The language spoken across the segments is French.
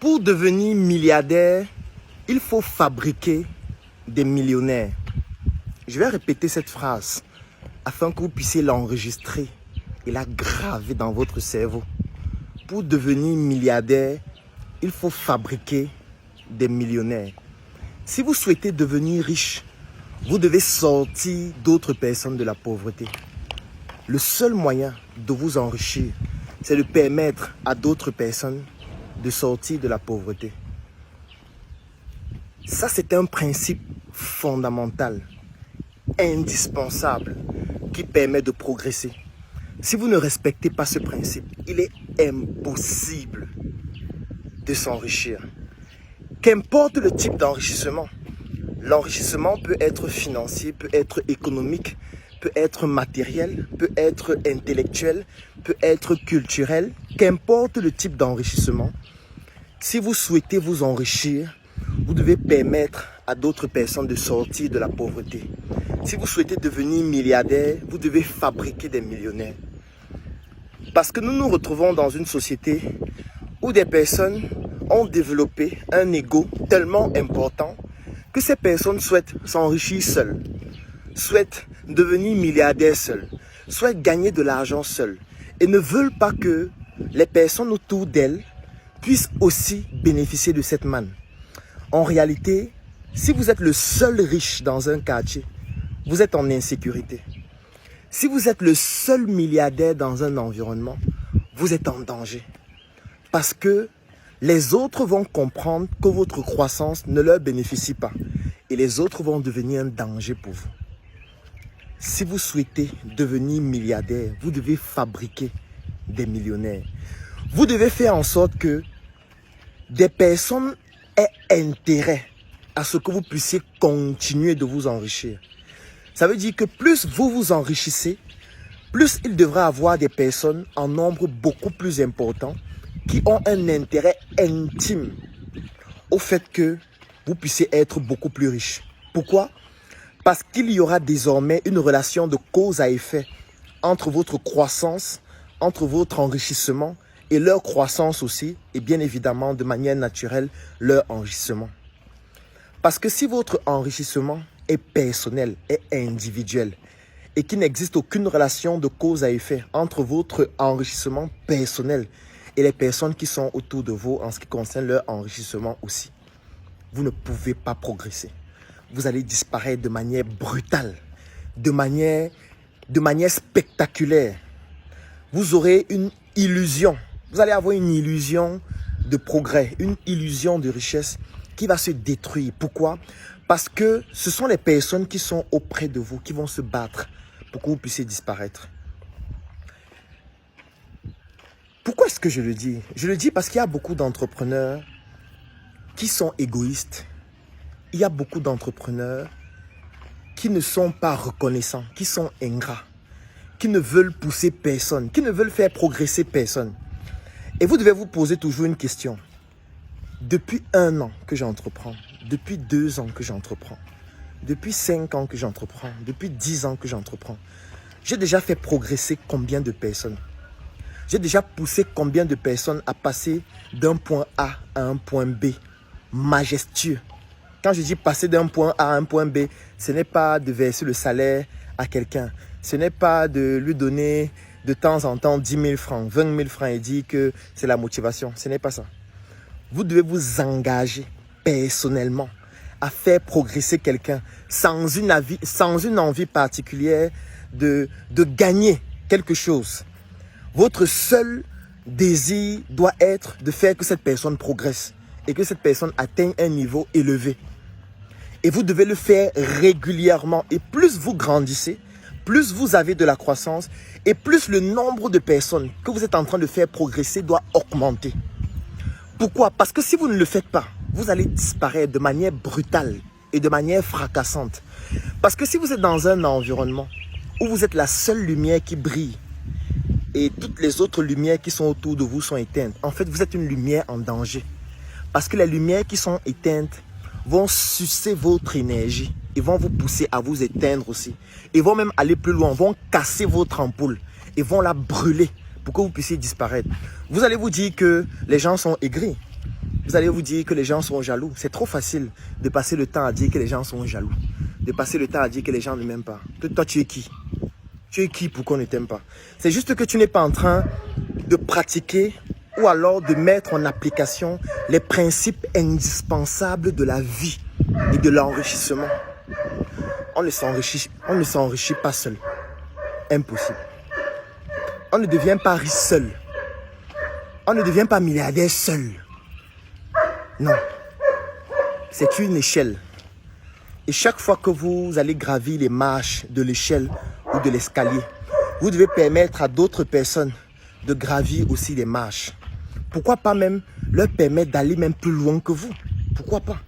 Pour devenir milliardaire, il faut fabriquer des millionnaires. Je vais répéter cette phrase afin que vous puissiez l'enregistrer et la graver dans votre cerveau. Pour devenir milliardaire, il faut fabriquer des millionnaires. Si vous souhaitez devenir riche, vous devez sortir d'autres personnes de la pauvreté. Le seul moyen de vous enrichir, c'est de permettre à d'autres personnes de sortir de la pauvreté. Ça, c'est un principe fondamental, indispensable, qui permet de progresser. Si vous ne respectez pas ce principe, il est impossible de s'enrichir. Qu'importe le type d'enrichissement, l'enrichissement peut être financier, peut être économique, peut être matériel, peut être intellectuel, peut être culturel. Qu'importe le type d'enrichissement, si vous souhaitez vous enrichir, vous devez permettre à d'autres personnes de sortir de la pauvreté. Si vous souhaitez devenir milliardaire, vous devez fabriquer des millionnaires. Parce que nous nous retrouvons dans une société où des personnes ont développé un ego tellement important que ces personnes souhaitent s'enrichir seules, souhaitent devenir milliardaires seules, souhaitent gagner de l'argent seules et ne veulent pas que les personnes autour d'elles puissent aussi bénéficier de cette manne. En réalité, si vous êtes le seul riche dans un quartier, vous êtes en insécurité. Si vous êtes le seul milliardaire dans un environnement, vous êtes en danger. Parce que les autres vont comprendre que votre croissance ne leur bénéficie pas. Et les autres vont devenir un danger pour vous. Si vous souhaitez devenir milliardaire, vous devez fabriquer des millionnaires. Vous devez faire en sorte que des personnes aient intérêt à ce que vous puissiez continuer de vous enrichir. Ça veut dire que plus vous vous enrichissez, plus il devra avoir des personnes en nombre beaucoup plus important qui ont un intérêt intime au fait que vous puissiez être beaucoup plus riche. Pourquoi? Parce qu'il y aura désormais une relation de cause à effet entre votre croissance, entre votre enrichissement et leur croissance aussi, et bien évidemment de manière naturelle, leur enrichissement. Parce que si votre enrichissement est personnel, est individuel, et qu'il n'existe aucune relation de cause à effet entre votre enrichissement personnel et les personnes qui sont autour de vous en ce qui concerne leur enrichissement aussi, vous ne pouvez pas progresser. Vous allez disparaître de manière brutale, de manière spectaculaire. Vous aurez une illusion. Vous allez avoir une illusion de progrès, une illusion de richesse qui va se détruire. Pourquoi? Parce que ce sont les personnes qui sont auprès de vous qui vont se battre pour que vous puissiez disparaître. Pourquoi est-ce que je le dis? Je le dis parce qu'il y a beaucoup d'entrepreneurs qui sont égoïstes. Il y a beaucoup d'entrepreneurs qui ne sont pas reconnaissants, qui sont ingrats, qui ne veulent pousser personne, qui ne veulent faire progresser personne. Et vous devez vous poser toujours une question. Depuis 1 an que j'entreprends, depuis 2 ans que j'entreprends, depuis 5 ans que j'entreprends, depuis 10 ans que j'entreprends, j'ai déjà fait progresser combien de personnes? J'ai déjà poussé combien de personnes à passer d'un point A à un point B majestueux? Quand je dis passer d'un point A à un point B, ce n'est pas de verser le salaire à quelqu'un. Ce n'est pas de lui donner de temps en temps 10 000 francs, 20 000 francs et dire que c'est la motivation. Ce n'est pas ça. Vous devez vous engager personnellement à faire progresser quelqu'un sans une envie particulière de gagner quelque chose. Votre seul désir doit être de faire que cette personne progresse et que cette personne atteigne un niveau élevé. Et vous devez le faire régulièrement. Et plus vous grandissez, plus vous avez de la croissance et plus le nombre de personnes que vous êtes en train de faire progresser doit augmenter. Pourquoi? Parce que si vous ne le faites pas, vous allez disparaître de manière brutale et de manière fracassante. Parce que si vous êtes dans un environnement où vous êtes la seule lumière qui brille et toutes les autres lumières qui sont autour de vous sont éteintes, en fait, vous êtes une lumière en danger. Parce que les lumières qui sont éteintes vont sucer votre énergie. Ils vont vous pousser à vous éteindre aussi. Ils vont même aller plus loin, vont casser votre ampoule et vont la brûler pour que vous puissiez disparaître. Vous allez vous dire que les gens sont aigris. Vous allez vous dire que les gens sont jaloux. C'est trop facile de passer le temps à dire que les gens sont jaloux. De passer le temps à dire que les gens ne m'aiment pas. Toi, tu es qui? Tu es qui pour qu'on ne t'aime pas? C'est juste que tu n'es pas en train de pratiquer ou alors de mettre en application les principes indispensables de la vie et de l'enrichissement. On ne s'enrichit pas seul. Impossible. On ne devient pas riche seul. On ne devient pas milliardaire seul. Non. C'est une échelle. Et chaque fois que vous allez gravir les marches de l'échelle ou de l'escalier, vous devez permettre à d'autres personnes de gravir aussi les marches. Pourquoi pas même leur permettre d'aller même plus loin que vous? Pourquoi pas?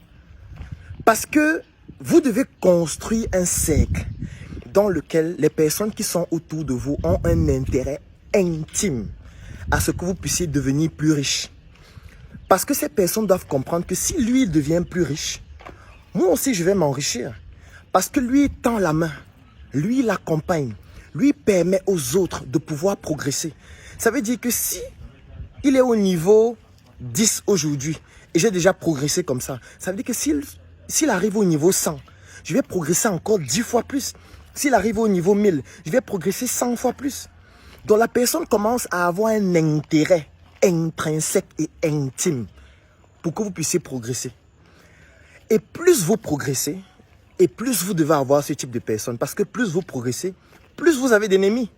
Parce que vous devez construire un cercle dans lequel les personnes qui sont autour de vous ont un intérêt intime à ce que vous puissiez devenir plus riche. Parce que ces personnes doivent comprendre que si lui, il devient plus riche, moi aussi, je vais m'enrichir. Parce que lui, il tend la main. Lui, il accompagne. Lui, il permet aux autres de pouvoir progresser. Ça veut dire que si il est au niveau 10 aujourd'hui, et j'ai déjà progressé comme ça veut dire que s'il arrive au niveau 100, je vais progresser encore 10 fois plus. S'il arrive au niveau 1000, je vais progresser 100 fois plus. Donc la personne commence à avoir un intérêt intrinsèque et intime pour que vous puissiez progresser. Et plus vous progressez, et plus vous devez avoir ce type de personnes. Parce que plus vous progressez, plus vous avez d'ennemis.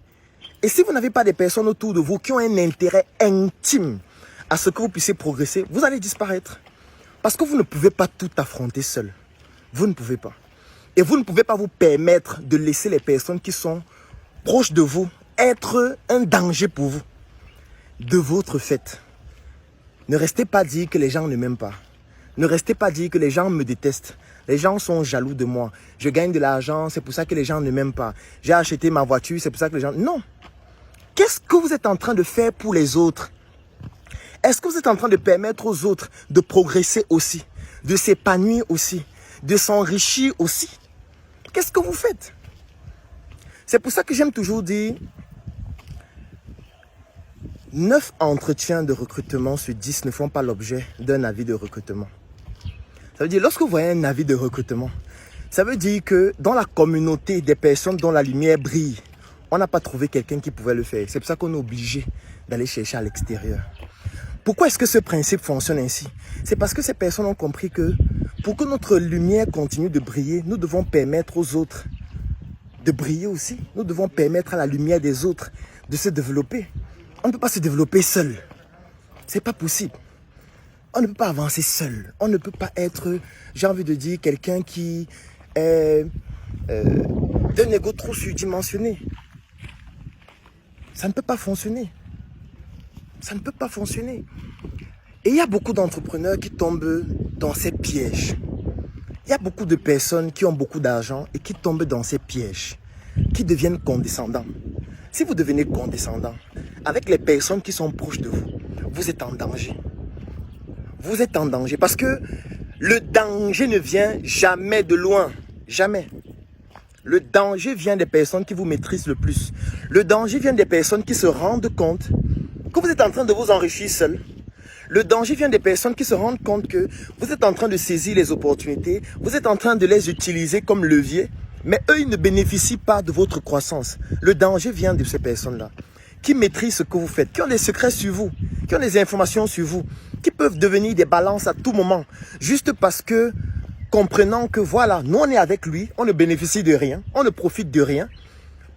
Et si vous n'avez pas des personnes autour de vous qui ont un intérêt intime à ce que vous puissiez progresser, vous allez disparaître. Parce que vous ne pouvez pas tout affronter seul. Vous ne pouvez pas. Et vous ne pouvez pas vous permettre de laisser les personnes qui sont proches de vous être un danger pour vous. De votre fait. Ne restez pas dire que les gens ne m'aiment pas. Ne restez pas dire que les gens me détestent. Les gens sont jaloux de moi. Je gagne de l'argent, c'est pour ça que les gens ne m'aiment pas. J'ai acheté ma voiture, c'est pour ça que les gens... Non. Qu'est-ce que vous êtes en train de faire pour les autres? Est-ce que vous êtes en train de permettre aux autres de progresser aussi, de s'épanouir aussi, de s'enrichir aussi? Qu'est-ce que vous faites? C'est pour ça que j'aime toujours dire 9 entretiens de recrutement sur 10 ne font pas l'objet d'un avis de recrutement. Ça veut dire, lorsque vous voyez un avis de recrutement, ça veut dire que dans la communauté des personnes dont la lumière brille, on n'a pas trouvé quelqu'un qui pouvait le faire. C'est pour ça qu'on est obligé d'aller chercher à l'extérieur. Pourquoi est-ce que ce principe fonctionne ainsi? C'est parce que ces personnes ont compris que pour que notre lumière continue de briller, nous devons permettre aux autres de briller aussi. Nous devons permettre à la lumière des autres de se développer. On ne peut pas se développer seul. C'est pas possible. On ne peut pas avancer seul. On ne peut pas être, j'ai envie de dire, quelqu'un qui est d'un ego trop surdimensionné. Ça ne peut pas fonctionner. Ça ne peut pas fonctionner. Et il y a beaucoup d'entrepreneurs qui tombent dans ces pièges. Il y a beaucoup de personnes qui ont beaucoup d'argent et qui tombent dans ces pièges, qui deviennent condescendants. Si vous devenez condescendant avec les personnes qui sont proches de vous, vous êtes en danger. Vous êtes en danger parce que le danger ne vient jamais de loin. Jamais. Le danger vient des personnes qui vous maîtrisent le plus. Le danger vient des personnes qui se rendent compte que vous êtes en train de vous enrichir seul. Le danger vient des personnes qui se rendent compte que vous êtes en train de saisir les opportunités, vous êtes en train de les utiliser comme levier, mais eux, ils ne bénéficient pas de votre croissance. Le danger vient de ces personnes-là, qui maîtrisent ce que vous faites, qui ont des secrets sur vous, qui ont des informations sur vous, qui peuvent devenir des balances à tout moment, juste parce que, comprenant que voilà, nous on est avec lui, on ne bénéficie de rien, on ne profite de rien.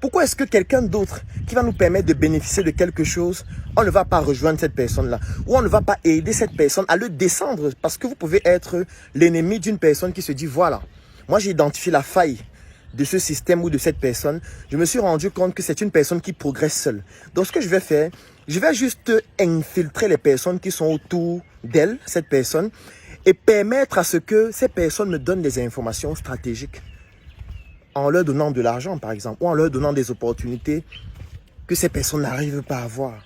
Pourquoi est-ce que quelqu'un d'autre qui va nous permettre de bénéficier de quelque chose, on ne va pas rejoindre cette personne-là, ou on ne va pas aider cette personne à le descendre, parce que vous pouvez être l'ennemi d'une personne qui se dit, voilà, moi j'ai identifié la faille de ce système ou de cette personne, je me suis rendu compte que c'est une personne qui progresse seule. Donc ce que je vais faire, je vais juste infiltrer les personnes qui sont autour d'elle, cette personne, et permettre à ce que ces personnes me donnent des informations stratégiques. En leur donnant de l'argent, par exemple, ou en leur donnant des opportunités que ces personnes n'arrivent pas à avoir.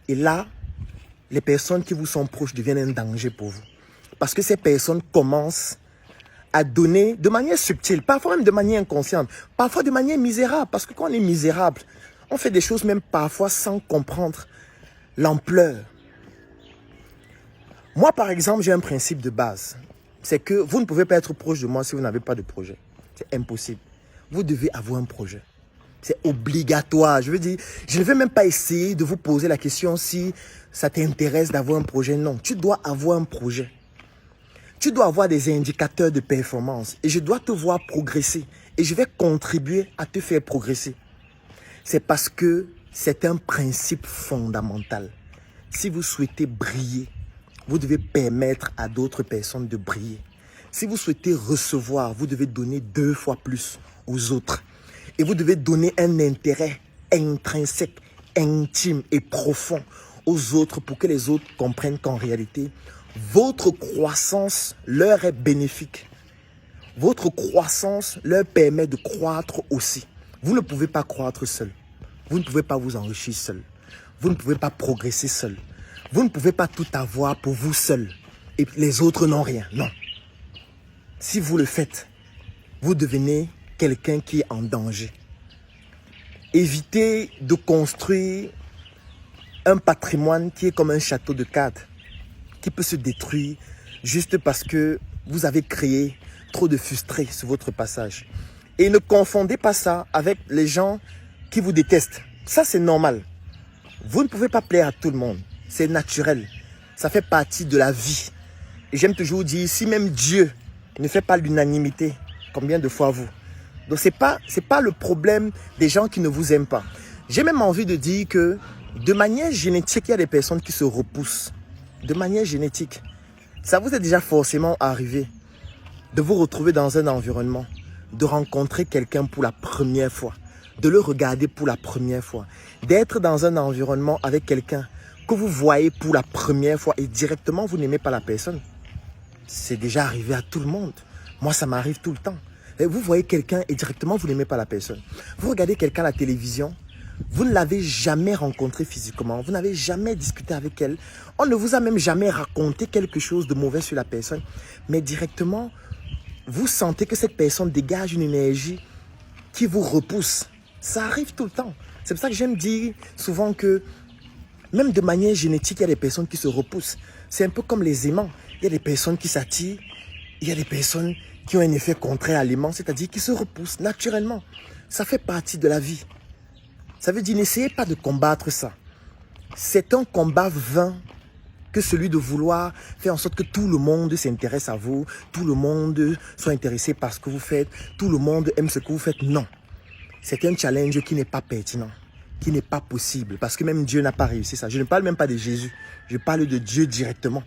Et là, les personnes qui vous sont proches deviennent un danger pour vous. Parce que ces personnes commencent à donner de manière subtile, parfois même de manière inconsciente, parfois de manière misérable. Parce que quand on est misérable, on fait des choses même parfois sans comprendre l'ampleur. Moi, par exemple, j'ai un principe de base. C'est que vous ne pouvez pas être proche de moi si vous n'avez pas de projet. C'est impossible. Vous devez avoir un projet. C'est obligatoire. Je veux dire, je ne vais même pas essayer de vous poser la question si ça t'intéresse d'avoir un projet. Non, tu dois avoir un projet. Tu dois avoir des indicateurs de performance. Et je dois te voir progresser. Et je vais contribuer à te faire progresser. C'est parce que c'est un principe fondamental. Si vous souhaitez briller, vous devez permettre à d'autres personnes de briller. Si vous souhaitez recevoir, vous devez donner 2 fois plus aux autres. Et vous devez donner un intérêt intrinsèque, intime et profond aux autres pour que les autres comprennent qu'en réalité, votre croissance leur est bénéfique. Votre croissance leur permet de croître aussi. Vous ne pouvez pas croître seul. Vous ne pouvez pas vous enrichir seul. Vous ne pouvez pas progresser seul. Vous ne pouvez pas tout avoir pour vous seul. Et les autres n'ont rien. Non. Si vous le faites, vous devenez quelqu'un qui est en danger. Évitez de construire un patrimoine qui est comme un château de cartes, qui peut se détruire juste parce que vous avez créé trop de frustrés sur votre passage. Et ne confondez pas ça avec les gens qui vous détestent. Ça, c'est normal. Vous ne pouvez pas plaire à tout le monde. C'est naturel. Ça fait partie de la vie. Et j'aime toujours dire, si même Dieu ne fait pas l'unanimité, combien de fois vous? Donc, c'est pas le problème des gens qui ne vous aiment pas. J'ai même envie de dire que de manière génétique, il y a des personnes qui se repoussent. De manière génétique. Ça vous est déjà forcément arrivé de vous retrouver dans un environnement, de rencontrer quelqu'un pour la première fois, de le regarder pour la première fois, d'être dans un environnement avec quelqu'un que vous voyez pour la première fois et directement vous n'aimez pas la personne. C'est déjà arrivé à tout le monde. Moi, ça m'arrive tout le temps. Et vous voyez quelqu'un et directement vous n'aimez pas la personne. Vous regardez quelqu'un à la télévision, vous ne l'avez jamais rencontré physiquement, vous n'avez jamais discuté avec elle, on ne vous a même jamais raconté quelque chose de mauvais sur la personne, mais directement, vous sentez que cette personne dégage une énergie qui vous repousse. Ça arrive tout le temps. C'est pour ça que j'aime dire souvent que même de manière génétique, il y a des personnes qui se repoussent. C'est un peu comme les aimants. Il y a des personnes qui s'attirent, il y a des personnes qui ont un effet contraire à l'aimant, c'est-à-dire qui se repoussent naturellement. Ça fait partie de la vie. Ça veut dire, n'essayez pas de combattre ça. C'est un combat vain que celui de vouloir faire en sorte que tout le monde s'intéresse à vous, tout le monde soit intéressé par ce que vous faites, tout le monde aime ce que vous faites. Non. C'est un challenge qui n'est pas pertinent, qui n'est pas possible, parce que même Dieu n'a pas réussi ça. Je ne parle même pas de Jésus, je parle de Dieu directement.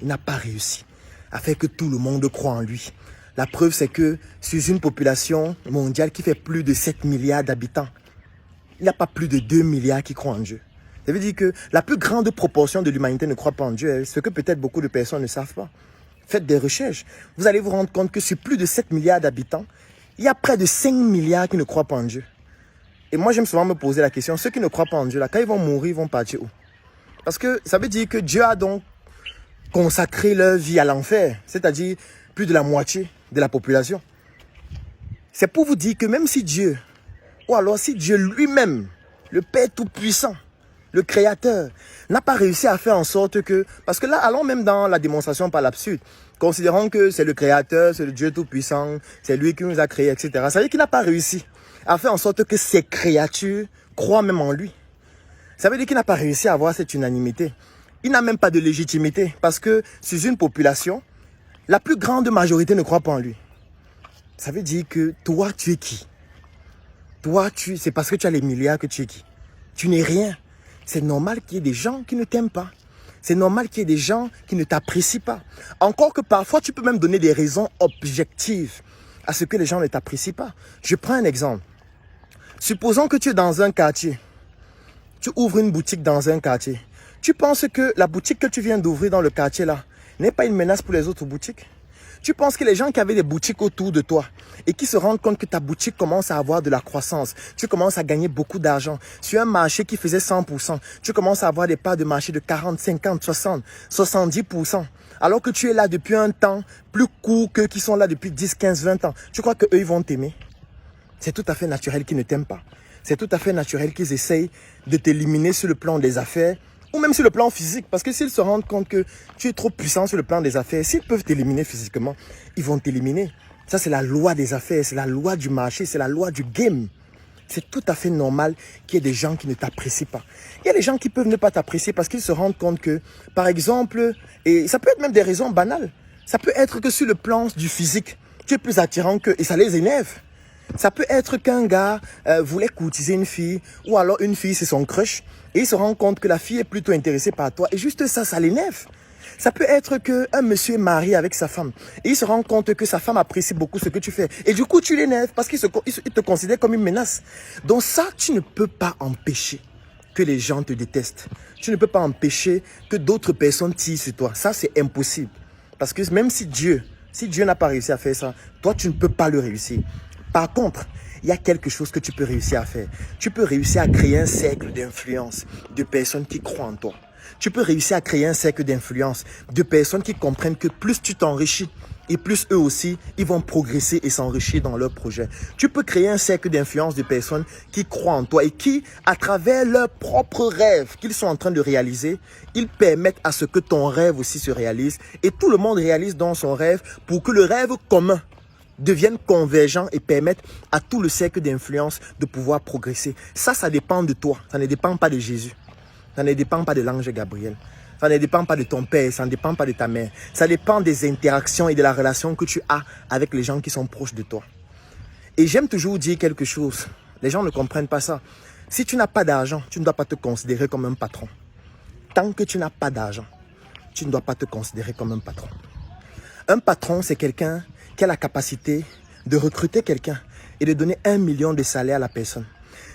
Il n'a pas réussi à faire que tout le monde croit en lui. La preuve, c'est que sur une population mondiale qui fait plus de 7 milliards d'habitants, il n'y a pas plus de 2 milliards qui croient en Dieu. Ça veut dire que la plus grande proportion de l'humanité ne croit pas en Dieu, ce que peut-être beaucoup de personnes ne savent pas. Faites des recherches. Vous allez vous rendre compte que sur plus de 7 milliards d'habitants, il y a près de 5 milliards qui ne croient pas en Dieu. Et moi, j'aime souvent me poser la question, ceux qui ne croient pas en Dieu, là, quand ils vont mourir, ils vont partir où? Parce que ça veut dire que Dieu a donc consacré leur vie à l'enfer, c'est-à-dire plus de la moitié de la population. C'est pour vous dire que même si Dieu, ou alors si Dieu lui-même, le Père Tout-Puissant, le Créateur, n'a pas réussi à faire en sorte que... Parce que là, allons même dans la démonstration par l'absurde. Considérons que c'est le Créateur, c'est le Dieu Tout-Puissant, c'est lui qui nous a créés, etc. Ça veut dire qu'il n'a pas réussi à faire en sorte que ces créatures croient même en lui. Ça veut dire qu'il n'a pas réussi à avoir cette unanimité. Il n'a même pas de légitimité. Parce que sur une population, la plus grande majorité ne croit pas en lui. Ça veut dire que toi, tu es qui? Toi, c'est parce que tu as les milliards que tu es qui? Tu n'es rien. C'est normal qu'il y ait des gens qui ne t'aiment pas. C'est normal qu'il y ait des gens qui ne t'apprécient pas. Encore que parfois, tu peux même donner des raisons objectives à ce que les gens ne t'apprécient pas. Je prends un exemple. Supposons que tu es dans un quartier. Tu ouvres une boutique dans un quartier. Tu penses que la boutique que tu viens d'ouvrir dans le quartier là n'est pas une menace pour les autres boutiques? Tu penses que les gens qui avaient des boutiques autour de toi et qui se rendent compte que ta boutique commence à avoir de la croissance, tu commences à gagner beaucoup d'argent sur un marché qui faisait 100%, tu commences à avoir des parts de marché de 40, 50, 60, 70%, alors que tu es là depuis un temps plus court qu'eux qui sont là depuis 10, 15, 20 ans. Tu crois qu'eux, ils vont t'aimer? C'est tout à fait naturel qu'ils ne t'aiment pas. C'est tout à fait naturel qu'ils essayent de t'éliminer sur le plan des affaires Ou même sur le plan physique. Parce que s'ils se rendent compte que tu es trop puissant sur le plan des affaires, s'ils peuvent t'éliminer physiquement, ils vont t'éliminer. Ça, c'est la loi des affaires, c'est la loi du marché, c'est la loi du game. C'est tout à fait normal qu'il y ait des gens qui ne t'apprécient pas. Il y a des gens qui peuvent ne pas t'apprécier parce qu'ils se rendent compte que, par exemple, et ça peut être même des raisons banales, ça peut être que sur le plan du physique, tu es plus attirant qu'eux et ça les énerve. Ça peut être qu'un gars voulait courtiser une fille ou alors une fille c'est son crush et il se rend compte que la fille est plutôt intéressée par toi et juste ça, ça l'énerve. Ça peut être qu'un monsieur est marié avec sa femme et il se rend compte que sa femme apprécie beaucoup ce que tu fais. Et du coup, tu l'énerves parce qu'il te considère comme une menace. Donc ça, tu ne peux pas empêcher que les gens te détestent. Tu ne peux pas empêcher que d'autres personnes tirent sur toi. Ça, c'est impossible. Parce que même si Dieu n'a pas réussi à faire ça, toi, tu ne peux pas le réussir. Par contre, il y a quelque chose que tu peux réussir à faire. Tu peux réussir à créer un cercle d'influence de personnes qui croient en toi. Tu peux réussir à créer un cercle d'influence de personnes qui comprennent que plus tu t'enrichis et plus eux aussi, ils vont progresser et s'enrichir dans leur projet. Tu peux créer un cercle d'influence de personnes qui croient en toi et qui, à travers leurs propres rêves qu'ils sont en train de réaliser, ils permettent à ce que ton rêve aussi se réalise et tout le monde réalise dans son rêve pour que le rêve commun deviennent convergents et permettent à tout le cercle d'influence de pouvoir progresser. Ça dépend de toi. Ça ne dépend pas de Jésus. Ça ne dépend pas de l'ange Gabriel. Ça ne dépend pas de ton père. Ça ne dépend pas de ta mère. Ça dépend des interactions et de la relation que tu as avec les gens qui sont proches de toi. Et j'aime toujours dire quelque chose. Les gens ne comprennent pas ça. Si tu n'as pas d'argent, tu ne dois pas te considérer comme un patron. Tant que tu n'as pas d'argent, tu ne dois pas te considérer comme un patron. Un patron, c'est quelqu'un qui a la capacité de recruter quelqu'un et de donner 1 million de salaire à la personne.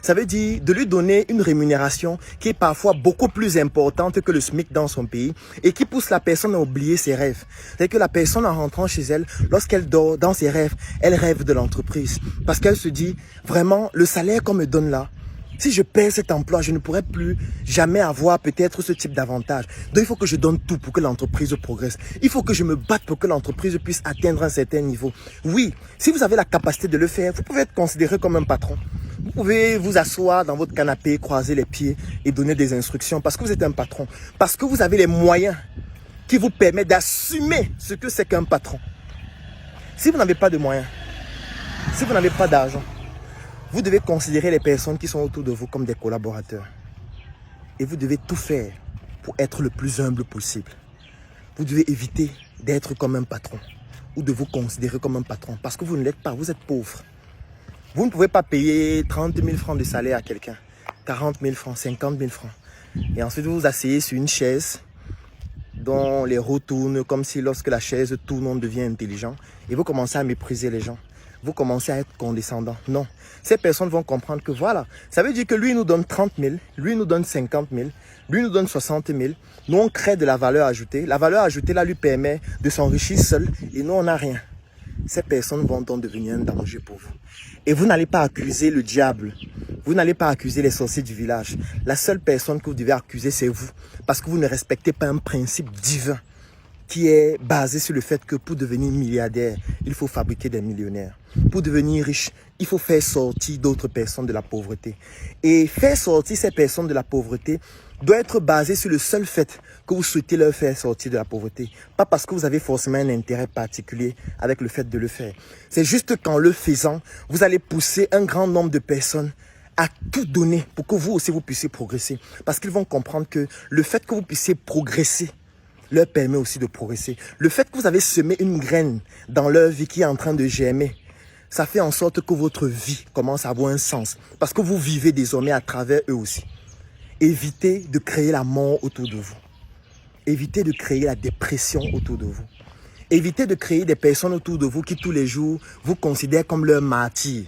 Ça veut dire de lui donner une rémunération qui est parfois beaucoup plus importante que le SMIC dans son pays et qui pousse la personne à oublier ses rêves. C'est que la personne en rentrant chez elle, lorsqu'elle dort dans ses rêves, elle rêve de l'entreprise. Parce qu'elle se dit, vraiment, le salaire qu'on me donne là, si je perds cet emploi, je ne pourrai plus jamais avoir peut-être ce type d'avantage. Donc il faut que je donne tout pour que l'entreprise progresse. Il faut que je me batte pour que l'entreprise puisse atteindre un certain niveau. Oui, si vous avez la capacité de le faire, vous pouvez être considéré comme un patron. Vous pouvez vous asseoir dans votre canapé, croiser les pieds et donner des instructions parce que vous êtes un patron. Parce que vous avez les moyens qui vous permettent d'assumer ce que c'est qu'un patron. Si vous n'avez pas de moyens, si vous n'avez pas d'argent, vous devez considérer les personnes qui sont autour de vous comme des collaborateurs. Et vous devez tout faire pour être le plus humble possible. Vous devez éviter d'être comme un patron ou de vous considérer comme un patron parce que vous ne l'êtes pas, vous êtes pauvre. Vous ne pouvez pas payer 30 000 francs de salaire à quelqu'un, 40 000 francs, 50 000 francs. Et ensuite, vous vous asseyez sur une chaise dont les roues tournent comme si lorsque la chaise tourne, on devient intelligent. Et vous commencez à mépriser les gens. Vous commencez à être condescendant. Non. Ces personnes vont comprendre que voilà, ça veut dire que lui nous donne 30 000, lui nous donne 50 000, lui nous donne 60 000. Nous, on crée de la valeur ajoutée. La valeur ajoutée, là, lui permet de s'enrichir seul et nous, on n'a rien. Ces personnes vont donc devenir un danger pour vous. Et vous n'allez pas accuser le diable. Vous n'allez pas accuser les sorciers du village. La seule personne que vous devez accuser, c'est vous. Parce que vous ne respectez pas un principe divin qui est basé sur le fait que pour devenir milliardaire, il faut fabriquer des millionnaires. Pour devenir riche, il faut faire sortir d'autres personnes de la pauvreté. Et faire sortir ces personnes de la pauvreté doit être basé sur le seul fait que vous souhaitez leur faire sortir de la pauvreté. Pas parce que vous avez forcément un intérêt particulier avec le fait de le faire. C'est juste qu'en le faisant, vous allez pousser un grand nombre de personnes à tout donner pour que vous aussi vous puissiez progresser. Parce qu'ils vont comprendre que le fait que vous puissiez progresser leur permet aussi de progresser. Le fait que vous avez semé une graine dans leur vie qui est en train de germer, ça fait en sorte que votre vie commence à avoir un sens. Parce que vous vivez désormais à travers eux aussi. Évitez de créer la mort autour de vous. Évitez de créer la dépression autour de vous. Évitez de créer des personnes autour de vous qui tous les jours vous considèrent comme leurs martyrs.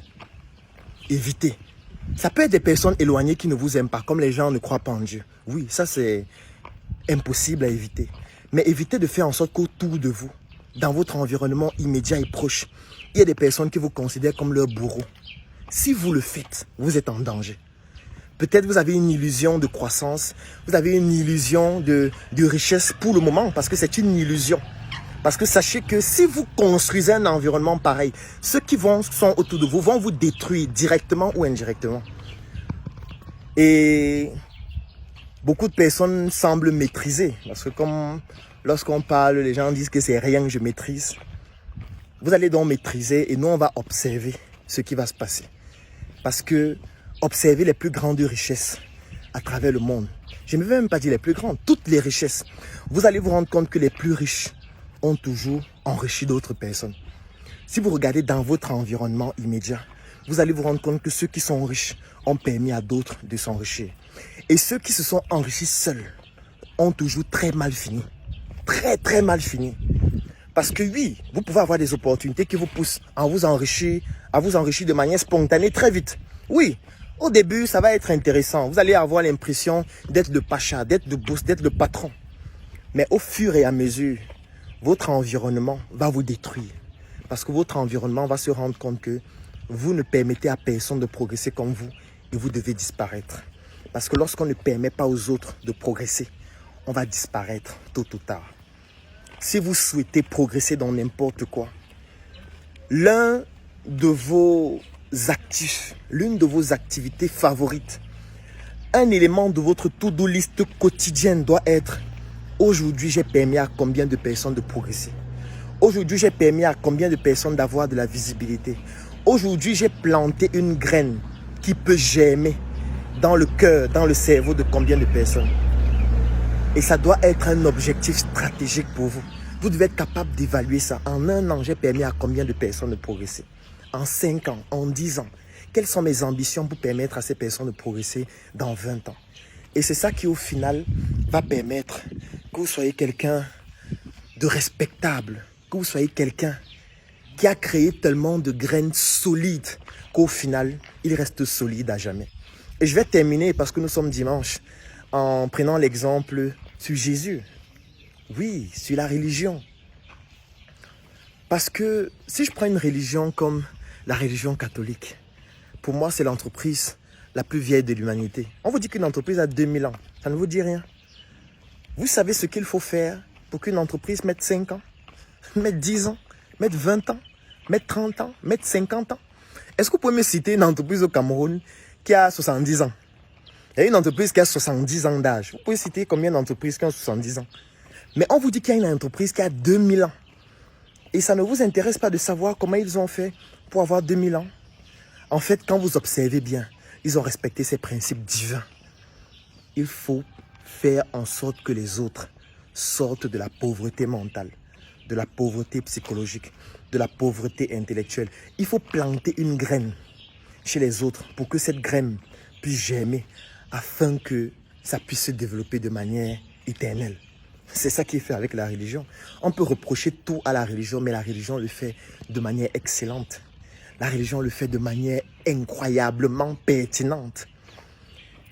Évitez. Ça peut être des personnes éloignées qui ne vous aiment pas, comme les gens ne croient pas en Dieu. Oui, ça c'est impossible à éviter. Mais évitez de faire en sorte qu'autour de vous, dans votre environnement immédiat et proche, il y a des personnes qui vous considèrent comme leurs bourreaux. Si vous le faites, vous êtes en danger. Peut-être vous avez une illusion de croissance, vous avez une illusion de richesse pour le moment, parce que c'est une illusion. Parce que sachez que si vous construisez un environnement pareil, ceux qui sont autour de vous vont vous détruire directement ou indirectement. Et Beaucoup de personnes semblent maîtriser. Parce que comme lorsqu'on parle, les gens disent que c'est rien que je maîtrise. Vous allez donc maîtriser et nous, on va observer ce qui va se passer. Parce que observer les plus grandes richesses à travers le monde. Je ne vais même pas dire les plus grandes, toutes les richesses. Vous allez vous rendre compte que les plus riches ont toujours enrichi d'autres personnes. Si vous regardez dans votre environnement immédiat, vous allez vous rendre compte que ceux qui sont riches ont permis à d'autres de s'enrichir. Et ceux qui se sont enrichis seuls ont toujours très mal fini. Très, très mal fini. Parce que oui, vous pouvez avoir des opportunités qui vous poussent à vous enrichir de manière spontanée très vite. Oui, au début, ça va être intéressant. Vous allez avoir l'impression d'être le pacha, d'être le boss, d'être le patron. Mais au fur et à mesure, votre environnement va vous détruire. Parce que votre environnement va se rendre compte que vous ne permettez à personne de progresser comme vous et vous devez disparaître. Parce que lorsqu'on ne permet pas aux autres de progresser, on va disparaître tôt ou tard. Si vous souhaitez progresser dans n'importe quoi, l'un de vos actifs, l'une de vos activités favorites, un élément de votre to-do list quotidienne doit être: aujourd'hui, j'ai permis à combien de personnes de progresser? Aujourd'hui, j'ai permis à combien de personnes d'avoir de la visibilité? Aujourd'hui, j'ai planté une graine qui peut germer dans le cœur, dans le cerveau de combien de personnes? Et ça doit être un objectif stratégique pour vous. Vous devez être capable d'évaluer ça. En un an, j'ai permis à combien de personnes de progresser? En 5 ans, en 10 ans. Quelles sont mes ambitions pour permettre à ces personnes de progresser dans 20 ans? Et c'est ça qui, au final, va permettre que vous soyez quelqu'un de respectable, que vous soyez quelqu'un qui a créé tellement de graines solides qu'au final, il reste solide à jamais. Et je vais terminer, parce que nous sommes dimanche, en prenant l'exemple sur Jésus. Oui, sur la religion. Parce que si je prends une religion comme la religion catholique, pour moi, c'est l'entreprise la plus vieille de l'humanité. On vous dit qu'une entreprise a 2000 ans. Ça ne vous dit rien. Vous savez ce qu'il faut faire pour qu'une entreprise mette 5 ans, mette 10 ans, mette 20 ans, mette 30 ans, mette 50 ans? Est-ce que vous pouvez me citer une entreprise au Cameroun qui a 70 ans? Il y a une entreprise qui a 70 ans d'âge. Vous pouvez citer combien d'entreprises qui ont 70 ans? Mais on vous dit qu'il y a une entreprise qui a 2000 ans. Et ça ne vous intéresse pas de savoir comment ils ont fait pour avoir 2000 ans? En fait, quand vous observez bien, ils ont respecté ces principes divins. Il faut faire en sorte que les autres sortent de la pauvreté mentale, de la pauvreté psychologique, de la pauvreté intellectuelle. Il faut planter une graine chez les autres pour que cette graine puisse germer afin que ça puisse se développer de manière éternelle. C'est ça qui est fait avec la religion. On peut reprocher tout à la religion, mais la religion le fait de manière excellente. La religion le fait de manière incroyablement pertinente.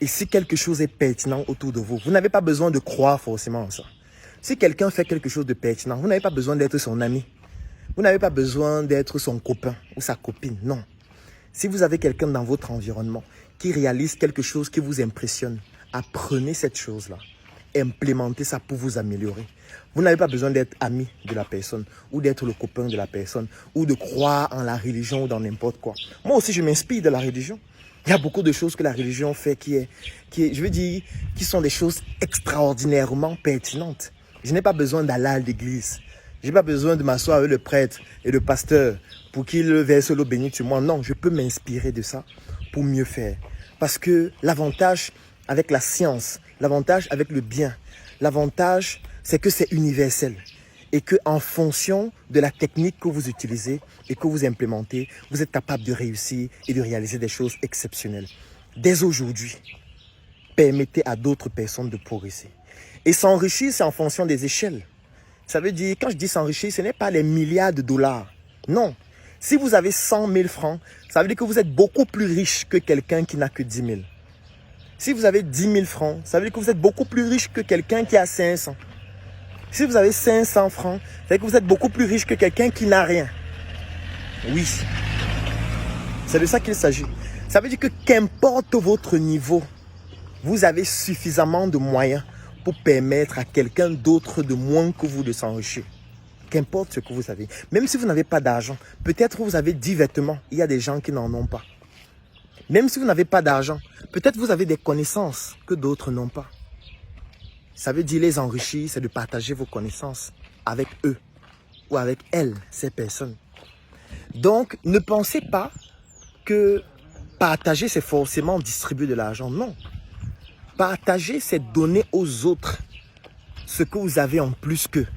Et si quelque chose est pertinent autour de vous, vous n'avez pas besoin de croire forcément en ça. Si quelqu'un fait quelque chose de pertinent, vous n'avez pas besoin d'être son ami. Vous n'avez pas besoin d'être son copain ou sa copine, non. Si vous avez quelqu'un dans votre environnement qui réalise quelque chose qui vous impressionne, apprenez cette chose-là. Implémentez ça pour vous améliorer. Vous n'avez pas besoin d'être ami de la personne ou d'être le copain de la personne ou de croire en la religion ou dans n'importe quoi. Moi aussi, je m'inspire de la religion. Il y a beaucoup de choses que la religion fait qui sont des choses extraordinairement pertinentes. Je n'ai pas besoin d'aller à l'église. Je n'ai pas besoin de m'asseoir avec le prêtre et le pasteur pour qu'il verse l'eau bénite sur moi. Non, je peux m'inspirer de ça pour mieux faire. Parce que l'avantage avec la science, l'avantage avec le bien, l'avantage, c'est que c'est universel. Et qu'en fonction de la technique que vous utilisez et que vous implémentez, vous êtes capable de réussir et de réaliser des choses exceptionnelles. Dès aujourd'hui, permettez à d'autres personnes de progresser. Et s'enrichir, c'est en fonction des échelles. Ça veut dire, quand je dis s'enrichir, ce n'est pas les milliards de dollars. Non. Si vous avez 100 000 francs, ça veut dire que vous êtes beaucoup plus riche que quelqu'un qui n'a que 10 000. Si vous avez 10 000 francs, ça veut dire que vous êtes beaucoup plus riche que quelqu'un qui a 500. Si vous avez 500 francs, ça veut dire que vous êtes beaucoup plus riche que quelqu'un qui n'a rien. Oui. C'est de ça qu'il s'agit. Ça veut dire que qu'importe votre niveau, vous avez suffisamment de moyens pour permettre à quelqu'un d'autre de moins que vous de s'enrichir. Qu'importe ce que vous avez. Même si vous n'avez pas d'argent, peut-être vous avez 10 vêtements. Il y a des gens qui n'en ont pas. Même si vous n'avez pas d'argent, peut-être vous avez des connaissances que d'autres n'ont pas. Ça veut dire les enrichir, c'est de partager vos connaissances avec eux ou avec elles, ces personnes. Donc, ne pensez pas que partager, c'est forcément distribuer de l'argent. Non. Partager, c'est donner aux autres ce que vous avez en plus qu'eux.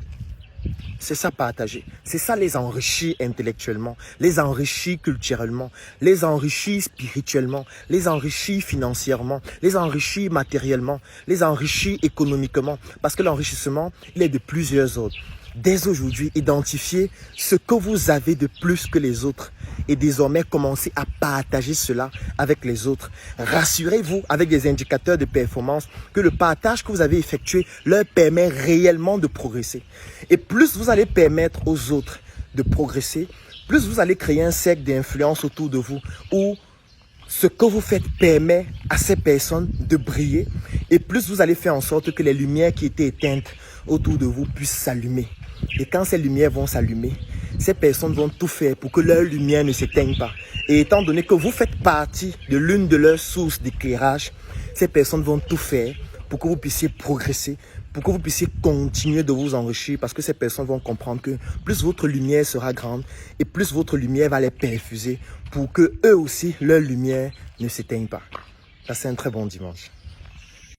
C'est ça partager. C'est ça les enrichir intellectuellement, les enrichir culturellement, les enrichir spirituellement, les enrichir financièrement, les enrichir matériellement, les enrichir économiquement. Parce que l'enrichissement, il est de plusieurs ordres. Dès aujourd'hui, identifiez ce que vous avez de plus que les autres et désormais commencez à partager cela avec les autres. Rassurez-vous avec des indicateurs de performance que le partage que vous avez effectué leur permet réellement de progresser. Et plus vous allez permettre aux autres de progresser, plus vous allez créer un cercle d'influence autour de vous où ce que vous faites permet à ces personnes de briller et plus vous allez faire en sorte que les lumières qui étaient éteintes autour de vous puissent s'allumer. Et quand ces lumières vont s'allumer, ces personnes vont tout faire pour que leur lumière ne s'éteigne pas. Et étant donné que vous faites partie de l'une de leurs sources d'éclairage, ces personnes vont tout faire pour que vous puissiez progresser, pour que vous puissiez continuer de vous enrichir, parce que ces personnes vont comprendre que plus votre lumière sera grande et plus votre lumière va les perfuser pour que eux aussi, leur lumière ne s'éteigne pas. Ça, c'est un très bon dimanche.